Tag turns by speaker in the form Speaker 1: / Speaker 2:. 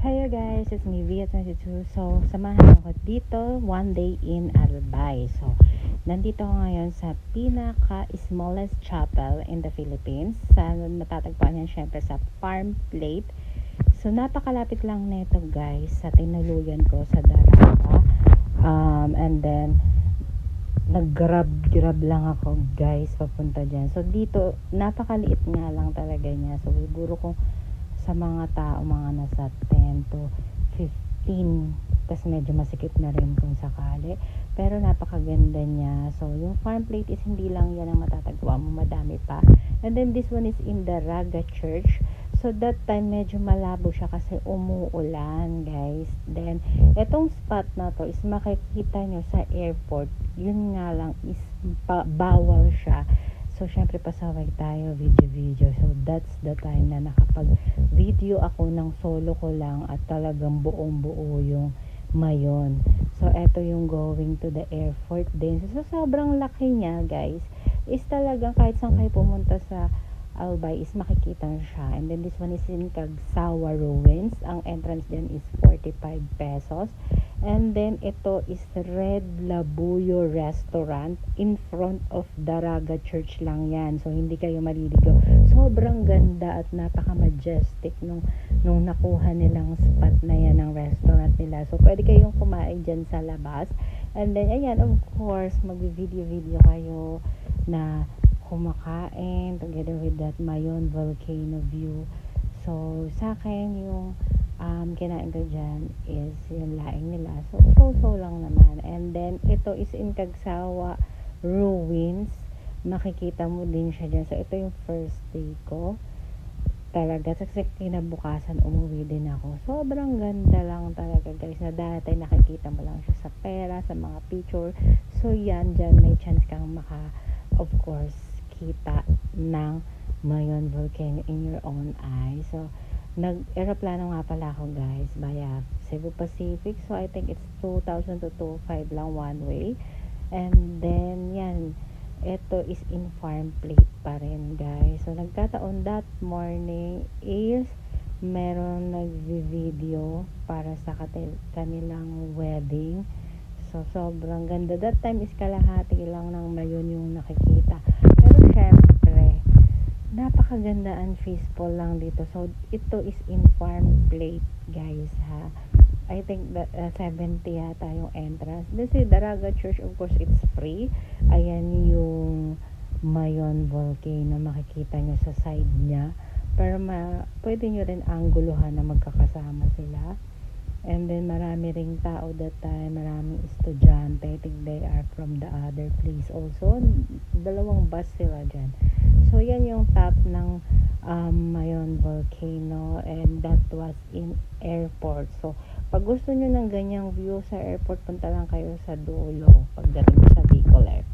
Speaker 1: Hello guys, it's me Via22. So, samahan ako dito one day in Albay. So, nandito ako ngayon sa pinaka-smallest chapel in the Philippines. Matatagpuan yan syempre sa Farm Plate. So, napakalapit lang nito guys sa tinuluyan ko sa Daraga. And then, nag-grab lang ako guys papunta dyan. So, dito, napakaliit nga lang talaga niya. So, siguro kung sa mga tao, mga nasa 10 to 15, tas medyo masikip na rin kung sakali, pero napakaganda niya. So yung Farm Plate is hindi lang yan ang matatagpuan mo, madami pa. And then this one is in the Raga Church. So that time medyo malabo siya kasi umuulan guys. Then etong spot na to is makikita nyo sa airport. Yun nga lang is bawal siya. So, syempre pasaway tayo, video. So, that's the time na nakapag-video ako ng solo ko lang at talagang buong-buo yung mayon. So, eto yung going to the airport din. So, sobrang laki niya, guys. Is talagang kahit saan kayo pumunta sa Albay is makikita siya. And then, this one is in Cagsawa Ruins. Ang entrance dyan is 45 pesos. And then, ito is Red Labuyo Restaurant. In front of Daraga Church lang yan. So, hindi kayo maliligaw. Sobrang ganda at napaka-majestic nung nakuha nilang spot na yan ng restaurant nila. So, pwede kayong kumain dyan sa labas. And then, ayan, of course, mag-video kayo na kumakain together with that Mayon volcano view. So, sa akin, yung kinain ko dyan is yung laing nila. So lang naman. And then, ito is in Cagsawa Ruins. Makikita mo din siya dyan. So, ito yung first day ko. Talaga, kasi kinabukasan umuwi din ako. Sobrang ganda lang talaga guys. Na dati nakikita mo lang siya sa pera, sa mga picture. So, yan, dyan may chance kang of course, kita ng Mayon volcano in your own eye. So, nag-aeroplano nga pala ako guys via Cebu Pacific. So I think it's 2,000 to 2,500 lang one way. And then yan, ito is in Farm Plate pa rin guys. So nagkataon that morning is meron nag-video para sa kanilang wedding. So sobrang ganda. That time is kalahati lang ng Mayon yung nakikita. Pero syempre napakaganda and peaceful lang dito. So, ito is in Farm Plate, guys, ha. I think that 70 yata yung entrance. Then, si Daraga Church, of course, it's free. Ayan yung Mayon volcano. Makikita nyo sa side niya. Pero, pwede nyo rin angguluhan na magkakasama sila. And then, marami ring tao that time. Maraming estudyante. I think they are from the other place also. Dalawang bus sila dyan. So, yan yung top ng Mayon volcano, and that was in airport. So, pag gusto nyo ng ganyang view sa airport, punta lang kayo sa dulo pagdating sa Bicol Airport.